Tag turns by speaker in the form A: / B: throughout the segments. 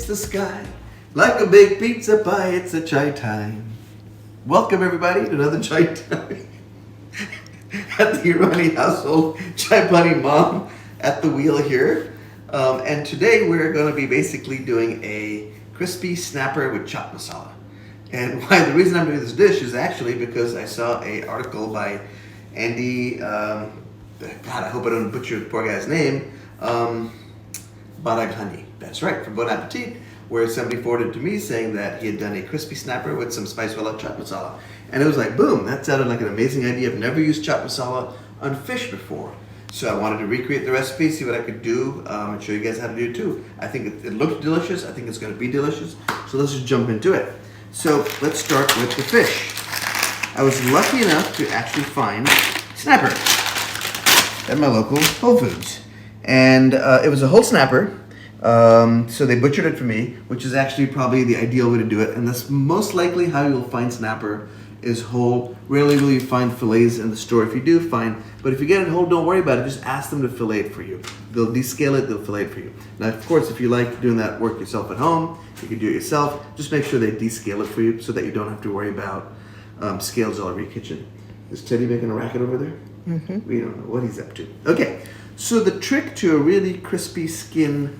A: the sky. Like a big pizza pie, it's a chai time. Welcome everybody to another chai time. At the Irani household, Chai Bunny Mom at the wheel here. And today we're going to be basically doing a crispy snapper with chaat masala. And the reason I'm doing this dish is actually because I saw an article by Andy, God, I hope I don't butcher the poor guy's name, Baraghani, that's right, from Appétit, where somebody forwarded to me saying that he had done a crispy snapper with some Spicewalla Chaat Masala. And it was like, boom, that sounded like an amazing idea. I've never used Chaat Masala on fish before. So I wanted to recreate the recipe, see what I could do, and show you guys how to do it too. I think it looked delicious. I think it's going to be delicious. So let's just jump into it. So let's start with the fish. I was lucky enough to actually find snapper at my local Whole Foods. And it was a whole snapper. So they butchered it for me, which is actually probably the ideal way to do it. And that's most likely how you'll find snapper is whole. Rarely will you find fillets in the store. If you do, fine. But if you get it whole, don't worry about it. Just ask them to fillet it for you. They'll descale it, they'll fillet it for you. Now, of course, if you like doing that work yourself at home, you can do it yourself. Just make sure they descale it for you so that you don't have to worry about scales all over your kitchen. Is Teddy making a racket over there? Mm-hmm. We don't know what he's up to. Okay, so the trick to a really crispy skin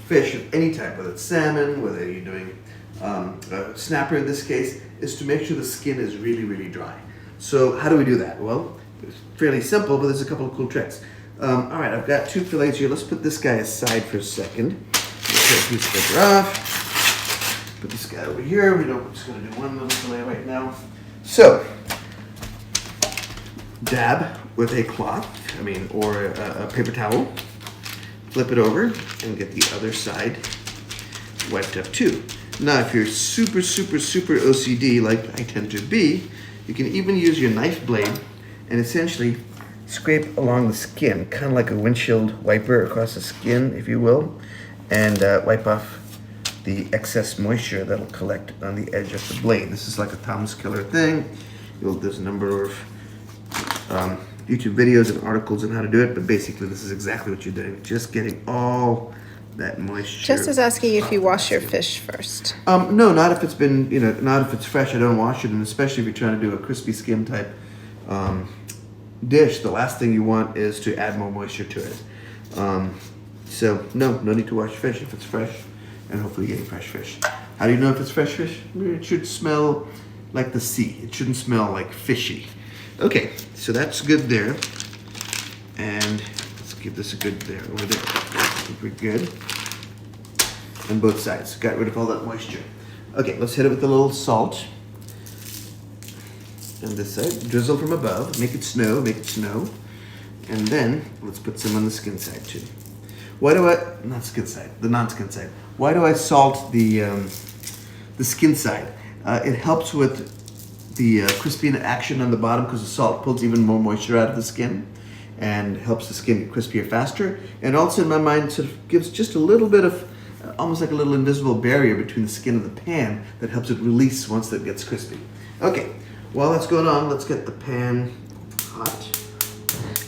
A: fish of any type, whether it's salmon, whether you're doing a snapper in this case, is to make sure the skin is really, really dry. So how do we do that? Well, it's fairly simple, but there's a couple of cool tricks. All right, I've got two fillets here. Let's put this guy aside for a second. Take this finger off. Put this guy over here. We're just going to do one little fillet right now. So, dab with a cloth, or a paper towel. Flip it over and get the other side wiped up too. Now, if you're super, super, super OCD like I tend to be, you can even use your knife blade and essentially scrape along the skin, kind of like a windshield wiper across the skin, if you will, and wipe off the excess moisture that'll collect on the edge of the blade. This is like a Thomas Keller thing. There's a number of YouTube videos and articles on how to do it, but basically this is exactly what you're doing. Just getting all that moisture.
B: Just as asking if you wash your fish first.
A: No, not if it's been, not if it's fresh. I don't wash it, and especially if you're trying to do a crispy skin type dish, the last thing you want is to add more moisture to it. So no need to wash fish if it's fresh, and hopefully you're getting fresh fish. How do you know if it's fresh fish? It should smell like the sea. It shouldn't smell like fishy. Okay, so that's good there. And let's give this a good there, over there. I think we're good. On both sides. Got rid of all that moisture. Okay, let's hit it with a little salt. On this side, drizzle from above, make it snow. And then, let's put some on the skin side too. Not skin side, the non-skin side. Why do I salt the skin side? It helps with the crispy action on the bottom because the salt pulls even more moisture out of the skin and helps the skin get crispier faster. And also in my mind sort of gives just a little bit of, almost like a little invisible barrier between the skin and the pan that helps it release once it gets crispy. Okay, while that's going on, let's get the pan hot.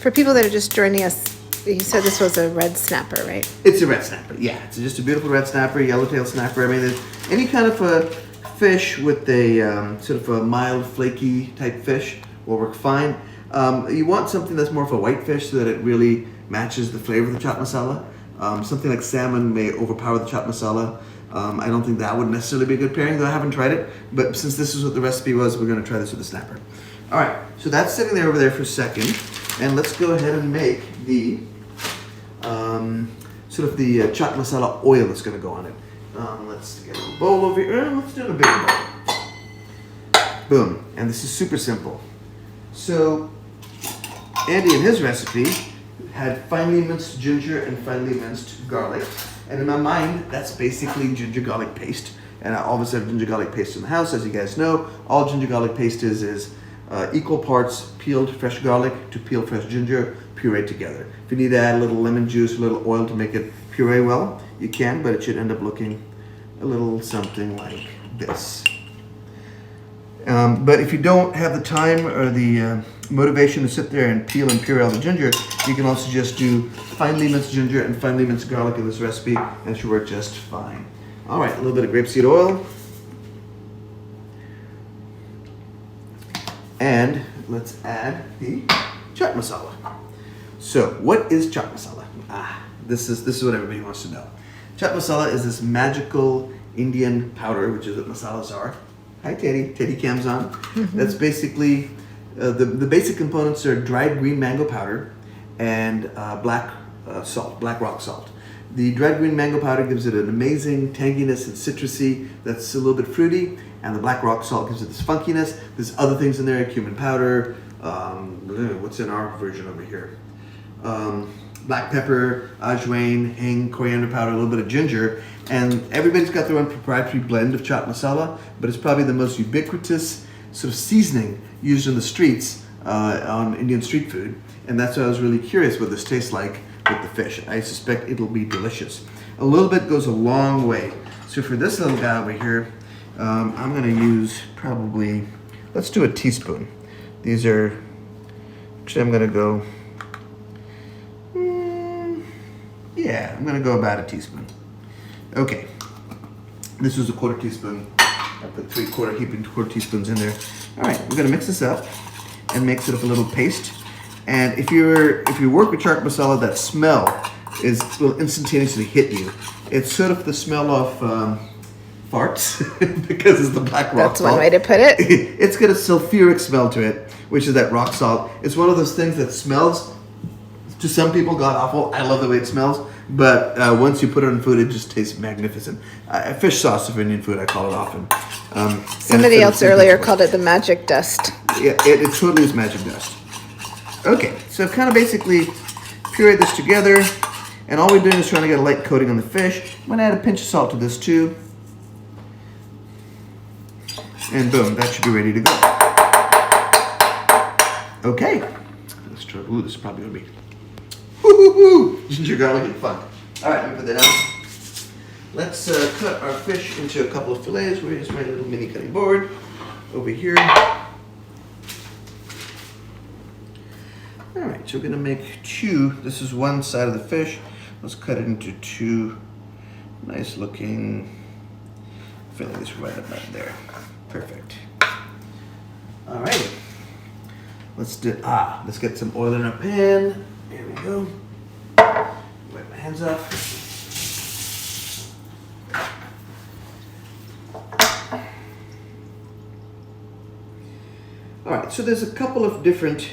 B: For people that are just joining us, you said this was a red snapper, right?
A: It's a red snapper, yeah. It's just a beautiful red snapper, yellowtail snapper. There's any kind of a fish with a sort of a mild, flaky type fish will work fine. You want something that's more of a white fish so that it really matches the flavor of the chaat masala. Something like salmon may overpower the chaat masala. I don't think that would necessarily be a good pairing, though I haven't tried it. But since this is what the recipe was, we're going to try this with the snapper. All right, so that's sitting there over there for a second. And let's go ahead and make the sort of the chaat masala oil that's going to go on it. Let's get a little bowl over here. Let's do it in a bigger bowl. Boom. And this is super simple. So, Andy in his recipe had finely minced ginger and finely minced garlic. And in my mind, that's basically ginger garlic paste. And I always have ginger garlic paste in the house. As you guys know, all ginger garlic paste is equal parts peeled fresh garlic to peeled fresh ginger, pureed together. If you need to add a little lemon juice, a little oil to make it puree well, you can, but it should end up looking a little something like this. But if you don't have the time or the motivation to sit there and peel and puree all the ginger, you can also just do finely minced ginger and finely minced garlic in this recipe, and it should work just fine. All right, a little bit of grapeseed oil. And let's add the chaat masala. So, what is chaat masala? This is what everybody wants to know. Chaat masala is this magical Indian powder, which is what masalas are. Hi, Teddy. Teddy cam's on. That's basically the basic components are dried green mango powder and black rock salt. The dried green mango powder gives it an amazing tanginess and citrusy that's a little bit fruity, and the black rock salt gives it this funkiness. There's other things in there, cumin powder, what's in our version over here? Black pepper, ajwain, hing, coriander powder, a little bit of ginger, and everybody's got their own proprietary blend of chaat masala, but it's probably the most ubiquitous sort of seasoning used in the streets on Indian street food, and that's why I was really curious what this tastes like with the fish. I suspect it'll be delicious. A little bit goes a long way. So for this little guy over here, I'm gonna use probably, let's do a teaspoon. These are, actually I'm gonna go, yeah, I'm gonna go about a teaspoon. Okay, this was a quarter teaspoon. I put quarter teaspoons in there. All right, we're gonna mix this up and mix it up a little paste. And if you work with chaat masala, that smell will instantaneously hit you. It's sort of the smell of farts because it's the black rock
B: That's
A: salt.
B: one way to put it.
A: It's got a sulfuric smell to it, which is that rock salt. It's one of those things that smells, to some people, god awful. I love the way it smells, but once you put it on food, it just tastes magnificent. Fish sauce of Indian food, I call it often.
B: Somebody else earlier called it the magic dust.
A: Yeah, it totally is magic dust. Okay, so kind of basically puree this together, and all we're doing is trying to get a light coating on the fish. I'm gonna add a pinch of salt to this too. And boom, that should be ready to go. Okay, let's try, ooh, this is probably gonna be, ginger garlic and fun. All right, let me put that down. Let's cut our fish into a couple of fillets. Where's my little mini cutting board? Over here. All right, so we're gonna make two. This is one side of the fish. Let's cut it into two nice looking fillets right about there. Perfect. All right. Let's get some oil in our pan. There we go. Wipe my hands off. All right, so there's a couple of different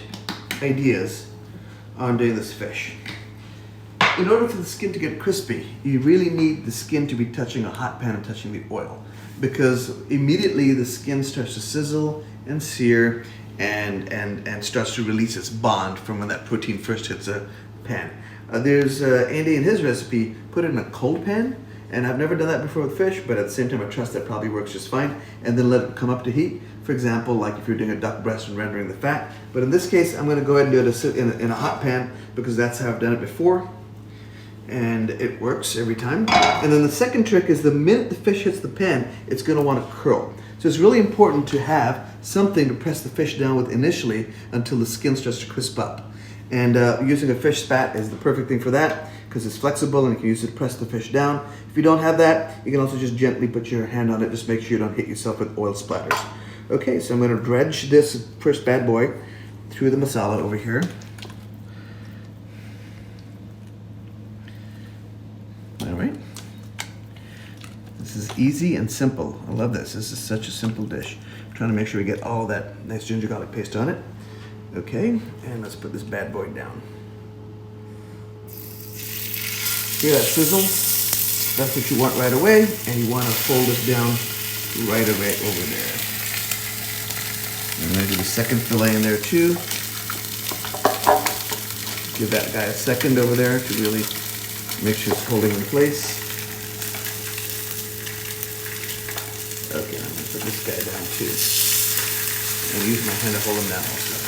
A: ideas on doing this fish. In order for the skin to get crispy, you really need the skin to be touching a hot pan and touching the oil, because immediately the skin starts to sizzle and sear and starts to release its bond from when that protein first hits a pan. There's Andy in his recipe put it in a cold pan, and I've never done that before with fish, but at the same time I trust that probably works just fine, and then let it come up to heat. For example, like if you're doing a duck breast and rendering the fat. But in this case, I'm gonna go ahead and do it in a hot pan, because that's how I've done it before. And it works every time. And then the second trick is the minute the fish hits the pan, it's gonna wanna curl. So it's really important to have something to press the fish down with initially until the skin starts to crisp up. And using a fish spat is the perfect thing for that, because it's flexible and you can use it to press the fish down. If you don't have that, you can also just gently put your hand on it, just make sure you don't hit yourself with oil splatters. Okay, so I'm gonna dredge this first bad boy through the masala over here. All right. This is easy and simple. I love this. This is such a simple dish. I'm trying to make sure we get all that nice ginger garlic paste on it. Okay, and let's put this bad boy down. Hear that sizzle? That's what you want right away, and you want to fold it down right away over there. I'm going to do the second fillet in there too. Give that guy a second over there to really make sure it's holding in place. Okay, I'm going to put this guy down too. And use my hand to hold him down also.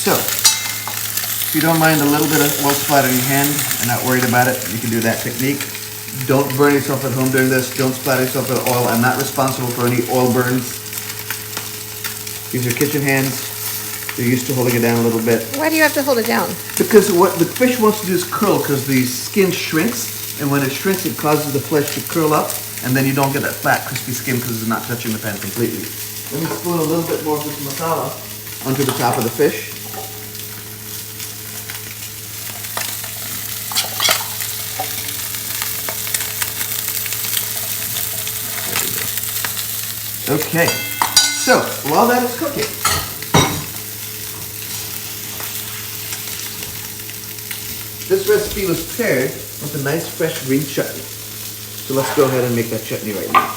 A: So, if you don't mind a little bit of oil splatter in your hand and not worried about it, you can do that technique. Don't burn yourself at home during this. Don't splatter yourself with oil. I'm not responsible for any oil burns. These are kitchen hands. They're used to holding it down a little bit.
B: Why do you have to hold it down?
A: Because what the fish wants to do is curl, because the skin shrinks And when it shrinks, it causes the flesh to curl up, and then you don't get that flat, crispy skin because it's not touching the pan completely. Let me spoon a little bit more of this masala onto the top of the fish. Okay, so while that is cooking, this recipe was paired with a nice fresh green chutney. So let's go ahead and make that chutney right now.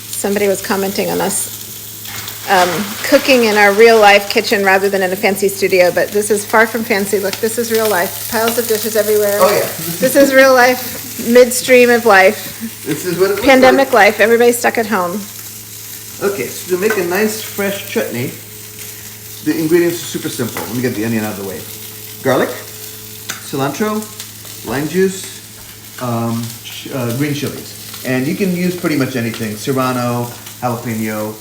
B: Somebody was commenting on us cooking in our real life kitchen rather than in a fancy studio, but this is far from fancy. Look, this is real life. Piles of dishes everywhere.
A: Oh yeah.
B: This is real life, midstream of life.
A: This is what it looks
B: Pandemic life, everybody's stuck at home.
A: Okay, so to make a nice fresh chutney, the ingredients are super simple. Let me get the onion out of the way. Garlic, cilantro, lime juice, green chilies. And you can use pretty much anything. Serrano, jalapeno,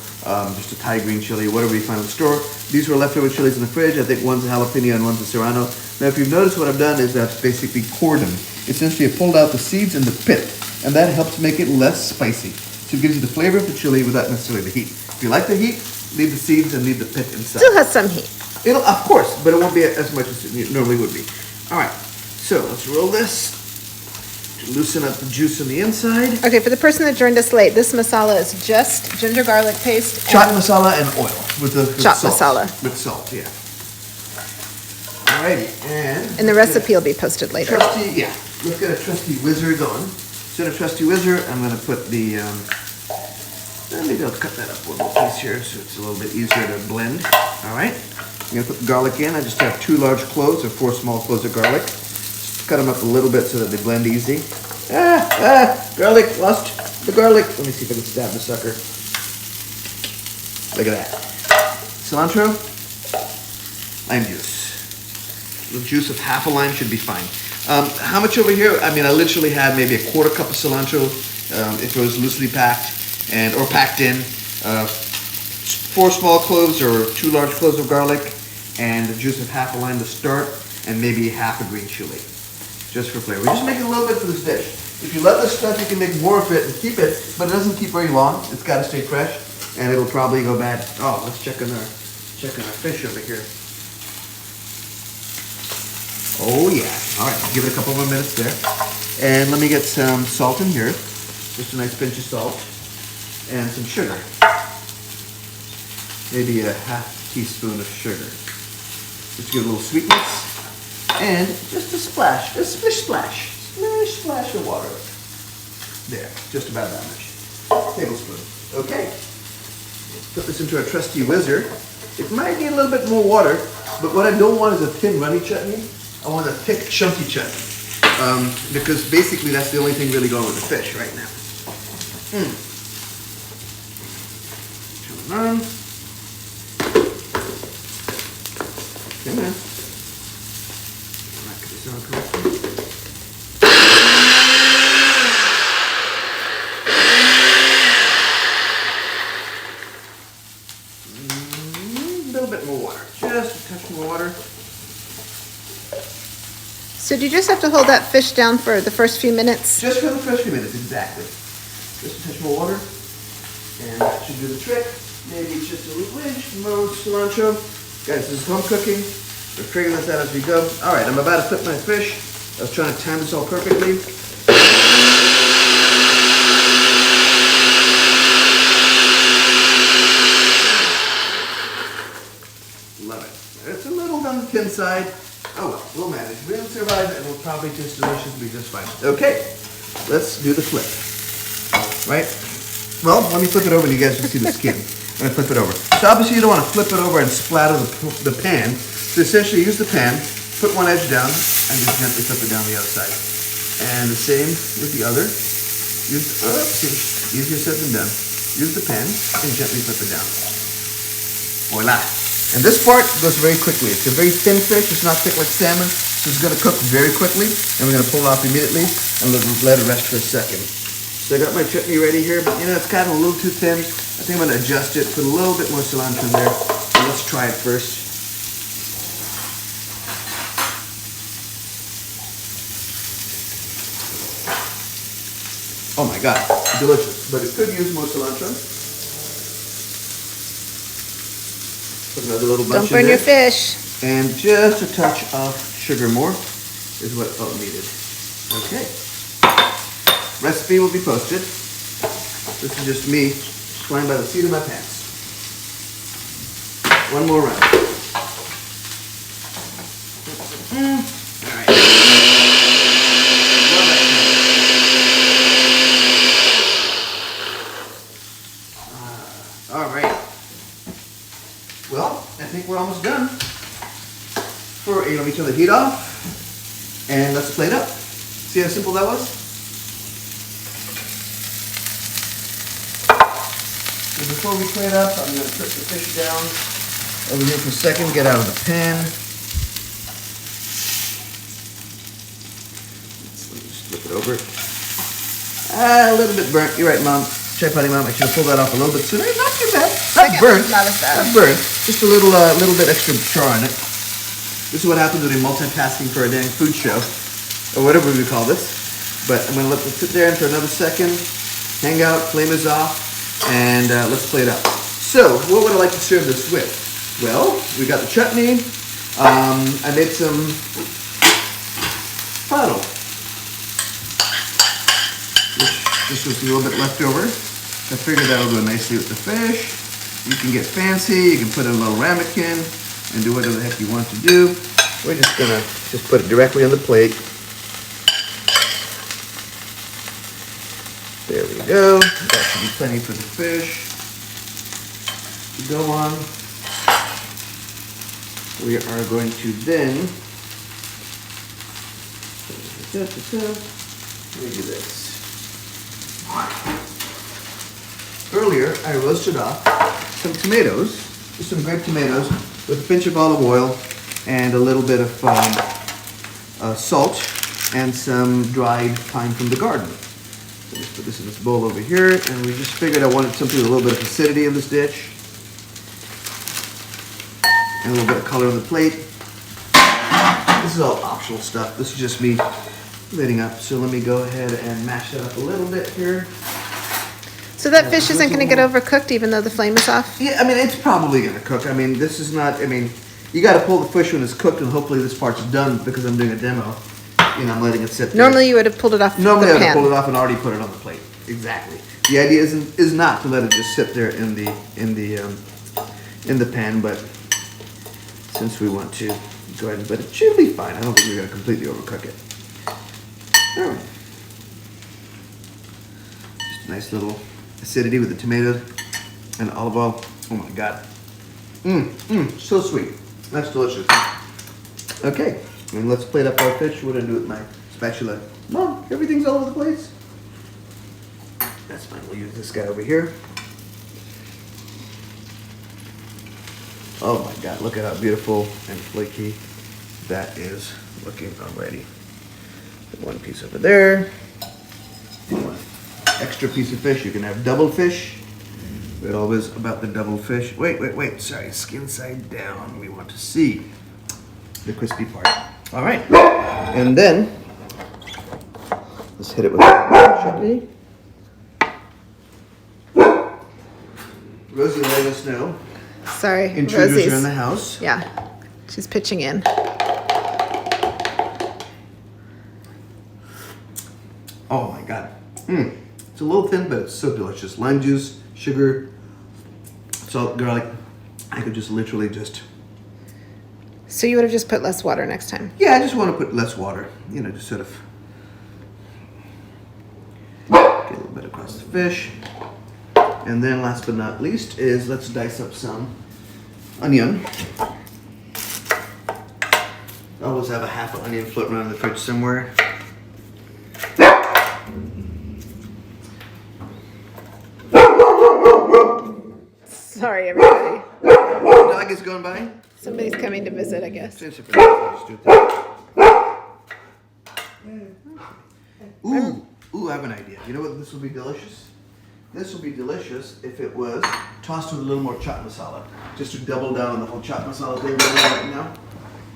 A: just a Thai green chili, whatever you find in the store. These were leftover chilies in the fridge. I think one's a jalapeno and one's a serrano. Now if you've noticed, what I've done is I've basically cored them. Essentially I pulled out the seeds and the pit, and that helps make it less spicy. So it gives you the flavor of the chili without necessarily the heat. If you like the heat, leave the seeds and leave the pit inside.
B: Still has some heat.
A: It'll, of course, but it won't be as much as it normally would be. All right, so let's roll this to loosen up the juice on the inside.
B: Okay, for the person that joined us late, this masala is just ginger garlic paste.
A: Chaat masala and oil with
B: Chaat
A: salt.
B: masala.
A: With salt, yeah. Alrighty,
B: And the recipe will be posted later.
A: Let's get a trusty wizard on. So in a trusty wizard, I'm going to put the, maybe I'll cut that up a little piece here so it's a little bit easier to blend. Alright, I'm going to put the garlic in. I just have 2 large cloves or 4 small cloves of garlic. Just cut them up a little bit so that they blend easy. Garlic, lost the garlic. Let me see if I can stab the sucker. Look at that. Cilantro, lime juice. The juice of half a lime should be fine. How much over here? I mean, I literally had maybe a 1/4 cup of cilantro if it was loosely packed or packed in. 4 small cloves or 2 large cloves of garlic, and the juice of half a lime to start, and maybe half a green chili, just for flavor. Just make it a little bit for this dish. If you love this stuff, you can make more of it and keep it, but it doesn't keep very long. It's got to stay fresh, and it'll probably go bad. Oh, let's check on our fish over here. Oh yeah. All right, give it a couple more minutes there. And let me get some salt in here. Just a nice pinch of salt. And some sugar. Maybe a ½ teaspoon of sugar. Just to give it a little sweetness. And just a splash, a splish splash. Splish splash of water. There, just about that much. Tablespoon. Okay. Let's put this into our trusty whizzer. It might need a little bit more water, but what I don't want is a thin runny chutney. I want a thick, chunky chutney, because basically that's the only thing really going with the fish right now. Turn it on. Come on. Knock this on correctly. A little bit more water, just a touch more water.
B: So do you just have to hold that fish down for the first few minutes?
A: Just for the first few minutes, exactly. Just a touch more water, and that should do the trick. Maybe just a little more cilantro. Guys, this is home cooking. We're figuring this out as we go. All right, I'm about to flip my fish. I was trying to time this all perfectly. Love it. It's a little on the thin side. Oh well, we'll manage. We'll survive it. It'll probably taste delicious, be just fine. Okay, let's do the flip. Right? Well, let me flip it over and you guys can see the skin. I'm going to flip it over. So obviously you don't want to flip it over and splatter the pan. So essentially use the pan, put one edge down, and just gently flip it down the other side. And the same with the other. Easier said than done. Use the pan and gently flip it down. Voila. And this part goes very quickly. It's a very thin fish. It's not thick like salmon, so it's going to cook very quickly. And we're going to pull it off immediately and let it rest for a second. So I got my chutney ready here, but it's kind of a little too thin. I think I'm going to adjust it, put a little bit more cilantro in there. So let's try it first. Oh my God, delicious. But it could use more cilantro. Put another little bunch
B: Don't burn
A: in
B: your
A: there.
B: fish.
A: And just a touch of sugar more is what felt needed. Okay. Recipe will be posted. This is just me flying by the seat of my pants. One more round. All right. Love that kind. All right. Well, I think we're almost done. Let me turn the heat off, and let's plate up. See how simple that was? So before we plate up, I'm going to put the fish down over here for a second, get out of the pan. Let me just flip it over. A little bit burnt. You're right, Mom. Chai Padi Mom. I should have pulled that off a little bit sooner. Not too bad. Not burnt.
B: Not as bad.
A: Not burnt. Just a little bit extra char on it. This is what happens when you're multitasking for a dang food show, or whatever we call this. But I'm gonna let this sit there for another second, hang out, flame is off, and let's plate up. So, what would I like to serve this with? Well, we got the chutney. I made some fado, which just was a little bit left over. I figured that would go nicely with the fish. You can get fancy, you can put in a little ramekin, and do whatever the heck you want to do. We're just gonna put it directly on the plate. There we go. That should be plenty for the fish to go on. We are going to then, let me do this. Earlier, I roasted off some tomatoes, just some grape tomatoes, with a pinch of olive oil and a little bit of salt and some dried thyme from the garden. So let's put this in this bowl over here, and we just figured I wanted something with a little bit of acidity in this dish and a little bit of color on the plate. This is all optional stuff. This is just me lighting up. So let me go ahead and mash that up a little bit here.
B: So that fish isn't going to get overcooked even though the flame is off?
A: Yeah, I mean, it's probably going to cook. I mean, this is not, I mean, you got to pull the fish when it's cooked, and hopefully this part's done because I'm doing a demo. You know, I'm letting it sit there.
B: Normally you would have pulled it off
A: Normally
B: the
A: I would
B: pan.
A: have pulled it off and already put it on the plate. Exactly. The idea is not to let it just sit there in the pan, but since we want to go ahead, but it should be fine. I don't think we're going to completely overcook it. All right. Just a nice little acidity with the tomatoes and olive oil. Oh my God. So sweet. That's delicious. Okay, and let's plate up our fish. What do I do with my spatula? Mom, everything's all over the place. That's fine. We'll use this guy over here. Oh my God, look at how beautiful and flaky that is looking already. Put one piece over there. One extra piece of fish. You can have double fish. We're always about the double fish. Wait. Sorry, skin side down. We want to see the crispy part. All right. And then, let's hit it with chutney. Rosie, let us know.
B: Sorry,
A: Intruders
B: Rosie's.
A: are in the house.
B: Yeah, she's pitching in.
A: Oh my God. It's a little thin, but it's so delicious. Lime juice, sugar, salt, garlic. I could just literally just...
B: So you would have just put less water next time?
A: Yeah, I just want to put less water. You know, just sort of get a little bit across the fish. And then last but not least is let's dice up some onion. I always have a half an onion floating around in the fridge somewhere.
B: Sorry, everybody.
A: The dog is going by.
B: Somebody's coming to visit, I guess.
A: Ooh, I have an idea. You know what this will be delicious? This will be delicious if it was tossed with a little more chaat masala. Just to double down on the whole chaat masala thing we're doing right now.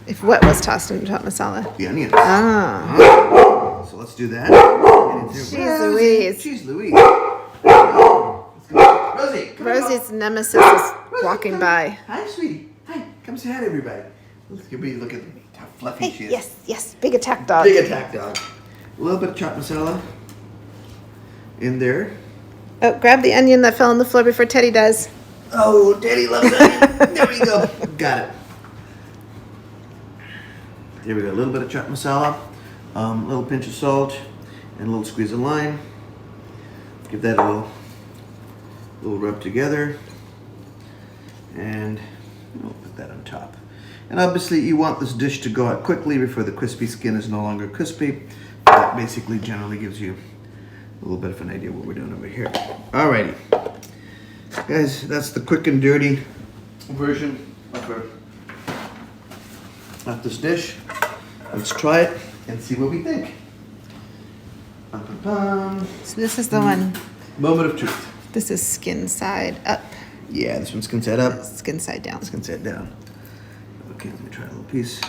B: If what was tossed into chaat masala?
A: The onions.
B: Ah.
A: So So let's do that.
B: Jeez Louise.
A: Jeez Louise. Let's go. Rosie, come on.
B: Rosie's nemesis is walking
A: come
B: by.
A: here. Hi, sweetie. Hi. Come say hi to everybody. Look at how fluffy she is.
B: Yes, big attack dog.
A: Big attack dog. A little bit of chaat masala in there.
B: Oh, grab the onion that fell on the floor before Teddy does.
A: Oh, Daddy loves onion. There we go. Got it. There we go. A little bit of chaat masala, a little pinch of salt, and a little squeeze of lime. Give that a little rub together, and we'll put that on top. And obviously, you want this dish to go out quickly before the crispy skin is no longer crispy. That basically generally gives you a little bit of an idea of what we're doing over here. Alrighty, guys, that's the quick and dirty version of this dish. Let's try it and see what we think. Bum, bum, bum.
B: So this is the one.
A: Moment of truth.
B: This is skin side up,
A: Yeah, this one's skin side up.
B: skin side down.
A: Skin side down. Okay, let me try a little piece.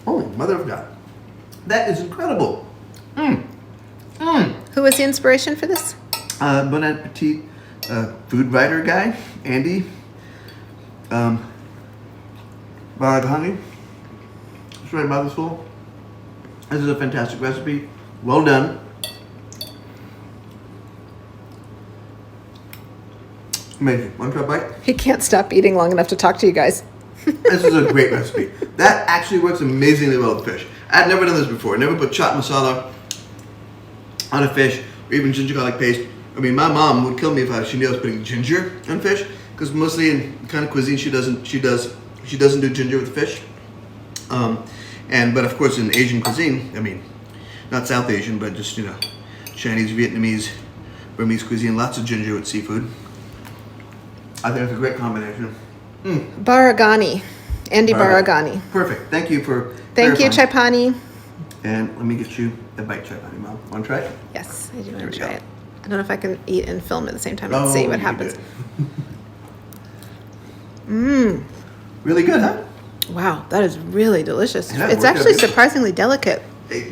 A: Holy mother of God. That is incredible.
B: Who was the inspiration for this?
A: Bon Appetit food writer guy, Andy. Baraghani. It's my mouth is full. This is a fantastic recipe. Well done. Amazing. Want to try a bite?
B: He can't stop eating long enough to talk to you guys.
A: This is a great recipe. That actually works amazingly well with fish. I'd never done this before. I never put chaat masala on a fish, or even ginger garlic paste. I mean, my mom would kill me if she knew I was putting ginger on fish, because mostly in the kind of cuisine she doesn't do ginger with fish. But of course in Asian cuisine, I mean, not South Asian, but just Chinese, Vietnamese, Burmese cuisine, lots of ginger with seafood. I think it's a great combination.
B: Baraghani. Andy Baraghani.
A: Perfect. Thank you for
B: Thank you,
A: clarifying.
B: Chaipani.
A: And let me get you a bite, Chaipani, Mom. Want to try it?
B: Yes, I do
A: There
B: want
A: we
B: to try
A: go.
B: it. I don't know if I can eat and film at the same time. Let's see what
A: you
B: happens.
A: did. Really good, huh?
B: Wow, that is really delicious.
A: Yeah,
B: It's
A: worked out
B: actually
A: good.
B: surprisingly delicate.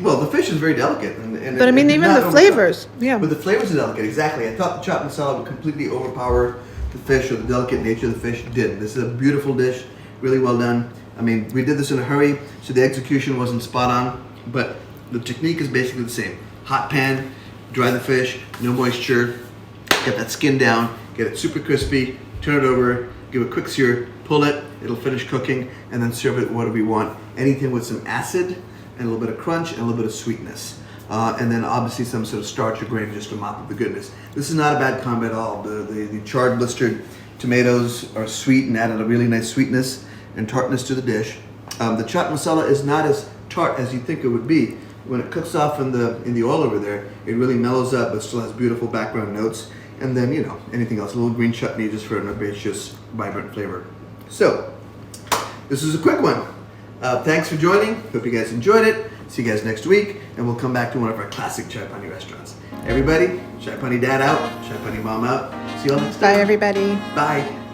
A: Well, the fish is very delicate.
B: But I mean, even the flavors. Yeah.
A: But the flavors are delicate, exactly. I thought the chaat masala would completely overpower the fish or the delicate nature of the fish. It didn't. This is a beautiful dish, really well done. I mean, we did this in a hurry, so the execution wasn't spot on, but the technique is basically the same. Hot pan, dry the fish, no moisture, get that skin down, get it super crispy, turn it over, give it a quick sear, pull it, it'll finish cooking, and then serve it whatever we want. Anything with some acid, and a little bit of crunch, and a little bit of sweetness. And then obviously some sort of starch or grain just to mop up the goodness. This is not a bad combo at all. The charred blistered tomatoes are sweet and added a really nice sweetness and tartness to the dish. The chaat masala is not as tart as you think it would be. When it cooks off in the oil over there, it really mellows up but still has beautiful background notes. And then, anything else, a little green chutney just for an herbaceous, vibrant flavor. So, this is a quick one. Thanks for joining. Hope you guys enjoyed it. See you guys next week, and we'll come back to one of our classic Chaipani restaurants. Everybody, Chaipani Dad out, Chaipani Mom out. See you all next time.
B: Bye, everybody.
A: Bye.